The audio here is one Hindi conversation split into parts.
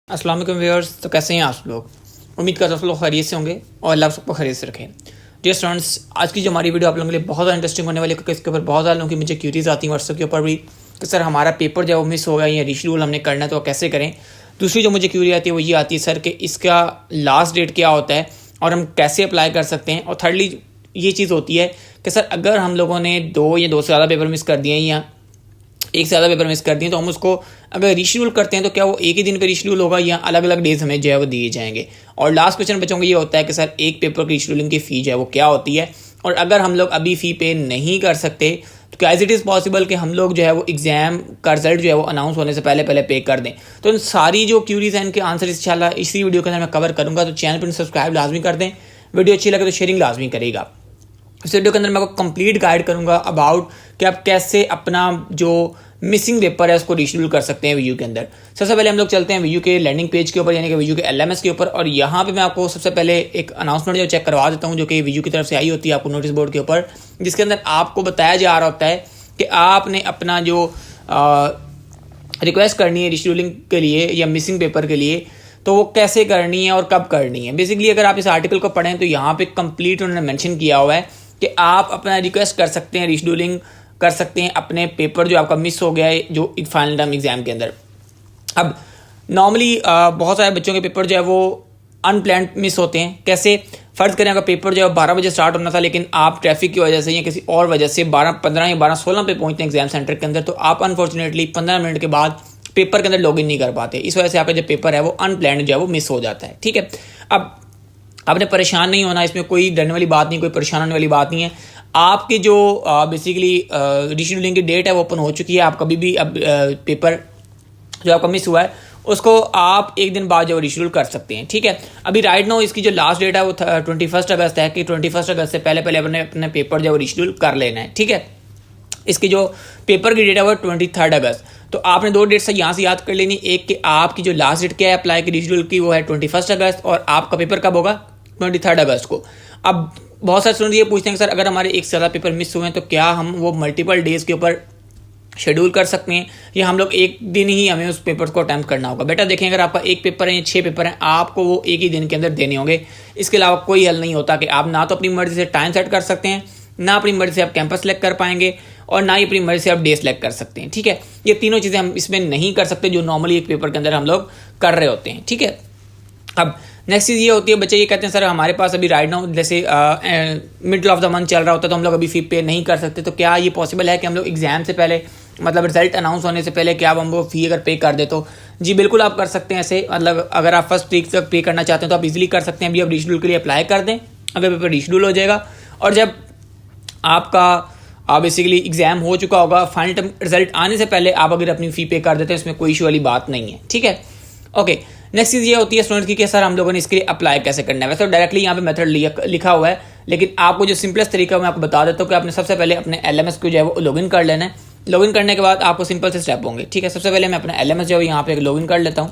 अस्सलाम वालेकुम व्यूअर्स। तो कैसे हैं आप लोग? उम्मीद करता हूँ सब लोग खैरियत से होंगे और अल्लाह सबको खैरियत से रखें। डियर स्टूडेंट्स, आज की जो हमारी वीडियो आप लोगों के लिए बहुत ज़्यादा इंटरेस्टिंग होने वाली है, क्योंकि इसके ऊपर बहुत ज़्यादा लोगों की मुझे क्यूरीज आती हैं व्हाट्सएप के ऊपर भी कि सर हमारा पेपर जो है वो मिस हो गया या रीशेड्यूल हमने करना है तो कैसे करें। दूसरी जो मुझे क्यूरी आती है वो ये आती है सर कि इसका लास्ट डेट क्या होता है और हम कैसे अप्लाई कर सकते हैं। और थर्डली ये चीज़ होती है कि सर अगर हम लोगों ने दो से ज़्यादा पेपर मिस कर दिए हैं या एक से ज़्यादा पेपर मिस कर दिए तो हम उसको अगर रीशेड्यूल करते हैं तो क्या वो एक ही दिन पे रीशेड्यूल होगा या अलग अलग डेज हमें जो है वो दिए जाएंगे। और लास्ट क्वेश्चन बच्चों को ये होता है कि सर एक पेपर की रीशेड्यूलिंग की फ़ी जो है वो क्या होती है, और अगर हम लोग अभी फ़ी पे नहीं कर सकते तो क्या इट इज़ पॉसिबल कि हम लोग जो है वो एग्ज़ाम का रिजल्ट जो है वो अनाउंस होने से पहले पहले पे कर दें। तो इन सारी जो क्यूरीज हैं इनके आंसर इंशाल्लाह इसी वीडियो के अंदर मैं कवर करूँगा। तो चैनल पर सब्सक्राइब लाजमी कर दें, वीडियो अच्छी लगे तो शेयरिंग लाजमी करेगा। इस वीडियो के अंदर मैं आपको कंप्लीट गाइड करूंगा अबाउट कि आप कैसे अपना जो मिसिंग पेपर है उसको रीशेड्यूल कर सकते हैं वीयू के अंदर। सबसे पहले हम लोग चलते हैं वीयू के लैंडिंग पेज के ऊपर, यानी कि वीयू के एलएमएस के ऊपर। और यहाँ पे मैं आपको सबसे पहले एक अनाउंसमेंट जो चेक करवा देता हूँ जो कि वीयू की तरफ से आई होती है आपको नोटिस बोर्ड के ऊपर, जिसके अंदर आपको बताया जा रहा होता है कि आपने अपना जो रिक्वेस्ट करनी है रीशेड्यूलिंग के लिए या मिसिंग पेपर के लिए तो वो कैसे करनी है और कब करनी है। बेसिकली अगर आप इस आर्टिकल को पढ़ें तो यहाँ पे कंप्लीट उन्होंने मेंशन किया हुआ है कि आप अपना रिक्वेस्ट कर सकते हैं, रीशेड्यूलिंग कर सकते हैं अपने पेपर जो आपका मिस हो गया है जो फाइनल टर्म एग्जाम के अंदर। अब नॉर्मली बहुत सारे बच्चों के पेपर जो है वो अनप्लान्ड मिस होते हैं। कैसे? फ़र्ज़ करें अगर पेपर जो है 12 बजे स्टार्ट होना था लेकिन आप ट्रैफिक की वजह से या किसी और वजह से 12:15 या 12:16 पे पहुंचते हैं एग्जाम सेंटर के अंदर, तो आप अनफॉर्चुनेटली 15 मिनट के बाद पेपर के अंदर लॉगिन नहीं कर पाते। इस वजह से आपका जो पेपर है वो अनप्लान्ड जो है वो मिस हो जाता है। ठीक है, अब आपने परेशान नहीं होना, इसमें कोई डरने वाली बात नहीं, कोई परेशान होने वाली बात नहीं है। आपकी जो बेसिकली रीशेड्यूलिंग की डेट है वो ओपन हो चुकी है। आप कभी भी अब पेपर जो आपका मिस हुआ है उसको आप एक दिन बाद जो रीशेड्यूल कर सकते हैं। ठीक है, अभी राइट नाउ इसकी जो लास्ट डेट है वो 21 अगस्त है कि 21 अगस्त से पहले पहले अपने पेपर जो है रीशेड्यूल कर लेना है। ठीक है, इसकी जो पेपर की डेट है वो 23 अगस्त। तो आपने दो डेट से यहाँ से याद कर लेनी, एक कि आपकी जो लास्ट डेट क्या है अप्लाई की रीशेड्यूल की वो है 21 अगस्त और आपका पेपर कब होगा 23 अगस्त को। अब बहुत सारे स्टूडेंट ये पूछते हैं कि सर अगर हमारे एक से ज़्यादा पेपर मिस हुए हैं तो क्या हम वो मल्टीपल डेज के ऊपर शेड्यूल कर सकते हैं या हम लोग एक दिन ही हमें उस पेपर को अटैम्प्ट करना होगा। बेटा देखें, अगर आपका एक पेपर है या 6 पेपर हैं आपको वो एक ही दिन के अंदर देने होंगे। इसके अलावा कोई हल नहीं होता कि आप ना तो अपनी मर्जी से टाइम सेट कर सकते हैं, ना अपनी मर्जी से आप कैंपस सेलेक्ट कर पाएंगे और ना ही अपनी मर्जी से आप डे सेलेक्ट कर सकते हैं। ठीक है, ये तीनों चीज़ें हम इसमें नहीं कर सकते जो नॉर्मली एक पेपर के अंदर हम लोग कर रहे होते हैं। ठीक है, अब नेक्स्ट चीज़ ये होती है, बच्चे ये कहते हैं सर हमारे पास अभी राइट नाउ जैसे मिडल ऑफ द मंथ चल रहा होता है तो हम लोग अभी फी पे नहीं कर सकते, तो क्या ये पॉसिबल है कि हम लोग एग्जाम से पहले मतलब रिजल्ट अनाउंस होने से पहले क्या हम वो फी अगर पे कर दे? तो जी बिल्कुल आप कर सकते हैं ऐसे। मतलब अगर आप फर्स्ट वीक तक पे करना चाहते हैं तो आप इजीली कर सकते हैं। अभी आप रीशेड्यूल के लिए अप्लाई कर दें, अगर पेपर रीशेड्यूल हो जाएगा और जब आपका बेसिकली एग्जाम हो चुका होगा फाइनल टर्म रिजल्ट आने से पहले आप अगर अपनी फ़ी पे कर देते हैं इसमें कोई इशू वाली बात नहीं है। ठीक है, ओके। नेक्स्ट चीज़ ये होती है स्टूडेंट की कि सर हम लोगों ने इसके लिए अप्लाई कैसे करना है। वैसे तो डायरेक्टली यहाँ पे मेथड लिखा हुआ है, लेकिन आपको जो सिंपलेस्ट तरीका मैं आपको बता देता हूँ कि आपने सबसे पहले अपने एलएमएस को जो है वो लॉगिन कर लेना है। लॉगिन करने के बाद आपको सिंपल से स्टेप होंगे। ठीक है, सबसे पहले मैं अपना एलएमएस जो है यहाँ पे लॉगिन कर लेता हूँ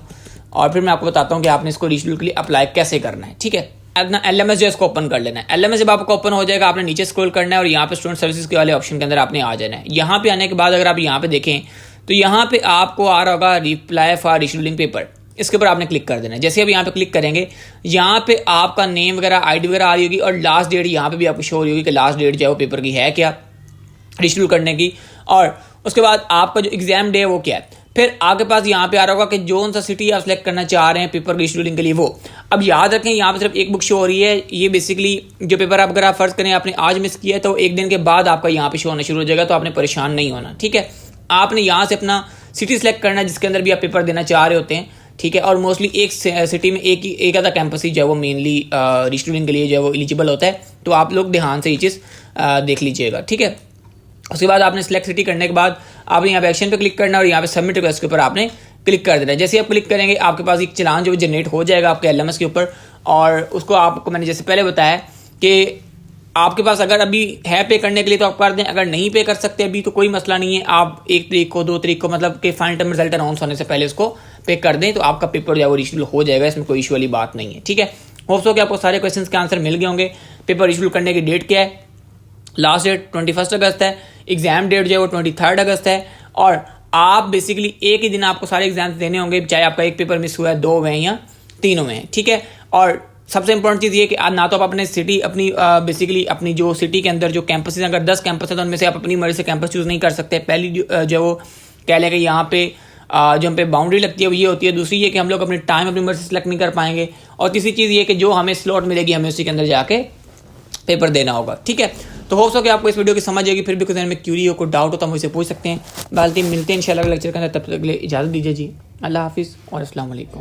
और फिर मैं आपको बताता हूँ कि आपने इसको रीशेड्यूल के लिए अप्लाई कैसे करना है। ठीक है, अपना एलएमएस जो है इसको ओपन कर लेना है। एलएमएस जब आपको ओपन हो जाएगा आपने नीचे स्क्रॉल करना है और यहाँ पे स्टूडेंट सर्विसेज के वाले ऑप्शन के अंदर आपने आ जाना है। यहाँ पे आने के बाद अगर आप यहाँ पे देखें तो यहाँ पे आपको आ रहा होगा रिप्लाई फॉर रीशेड्यूलिंग पेपर, इसके ऊपर आपने क्लिक कर देना है। जैसे अब यहाँ पे क्लिक करेंगे यहाँ पे आपका नेम वगैरह आईडी वगैरह आ रही होगी और लास्ट डेट यहाँ पे भी आपको शो हो रही होगी कि लास्ट डेट जो है वो पेपर की है क्या रीशेड्यूल करने की, और उसके बाद आपका जो एग्जाम डे है वो क्या है। फिर आपके पास यहाँ पे आ रहा होगा कि जो सा सिटी आप सेलेक्ट करना चाह रहे हैं पेपर रीशेड्यूलिंग के लिए वो। अब याद रखें यहाँ पे सिर्फ एक बुक शो हो रही है। ये बेसिकली जो पेपर आप अगर आप फर्ज करें आपने आज मिस किया है तो एक दिन के बाद आपका यहाँ पे शो होना शुरू हो जाएगा, तो आपने परेशान नहीं होना। ठीक है, आपने यहाँ से अपना सिटी सेलेक्ट करना है जिसके अंदर भी आप पेपर देना चाह रहे होते हैं। ठीक है, और मोस्टली एक सिटी में एक आधा कैंपस ही जो है वो मेनली रीशेड्यूलिंग के लिए जो है वो एलिजिबल होता है, तो आप लोग ध्यान से ये चीज़ देख लीजिएगा। ठीक है, उसके बाद आपने सिलेक्ट सिटी करने के बाद आपने यहाँ पे एक्शन पे क्लिक करना है और यहाँ पे सबमिट रिक्वेस्ट के ऊपर आपने क्लिक कर देना है। जैसे आप क्लिक करेंगे आपके पास एक चलान जो जनरेट हो जाएगा आपके एलएमएस के ऊपर, और उसको आपको मैंने जैसे पहले बताया कि आपके पास अगर अभी है पे करने के लिए तो आप कर दें, अगर नहीं पे कर सकते अभी तो कोई मसला नहीं है, आप 1 तारीख को 2 तारीख को मतलब कि फाइनल टर्म रिजल्ट अनाउंस होने से पहले उसको पे कर दें तो आपका पेपर जो है वो रीशेड्यूल हो जाएगा, इसमें कोई इशू वाली बात नहीं है। ठीक है, होप्स हो कि आपको सारे क्वेश्चंस के आंसर मिल गए होंगे। पेपर रीशेड्यूल करने की डेट क्या है, लास्ट डेट 21 अगस्त है, एग्जाम डेट जो है वो 23 अगस्त है, और आप बेसिकली एक ही दिन आपको सारे एग्जाम्स देने होंगे, चाहे आपका एक पेपर मिस हुआ है, 2 में या 3 में, ठीक है। और सबसे इंपॉर्टेंट चीज़ ये कि आप ना तो आप अपने सिटी अपनी बेसिकली अपनी जो सिटी के अंदर जो कैंपस है, अगर 10 कैंपस है तो उनमें से आप अपनी मर्जी से कैंपस चूज़ नहीं कर सकते। पहली जो वो कह लें कि यहाँ पे जो हम पे बाउंड्री लगती है वो ये होती है। दूसरी ये कि हम लोग अपने टाइम अपनी मर्जी से सेलेक्ट नहीं कर पाएंगे। और तीसरी चीज़ ये कि जो हमें स्लॉट मिलेगी हमें उसी के अंदर जाके पेपर देना होगा, ठीक है। तो हो सके आपको इस वीडियो की समझ आएगी। फिर भी कुछ में क्यूरी हो, कोई डाउट हो तो मुझसे पूछ सकते हैं। बाल्टी मिलते हैं इंशाल्लाह लेक्चर के अंदर, तब तक के लिए इजाज़त दीजिए जी। अल्लाह हाफिज़ और अस्सलाम वालेकुम।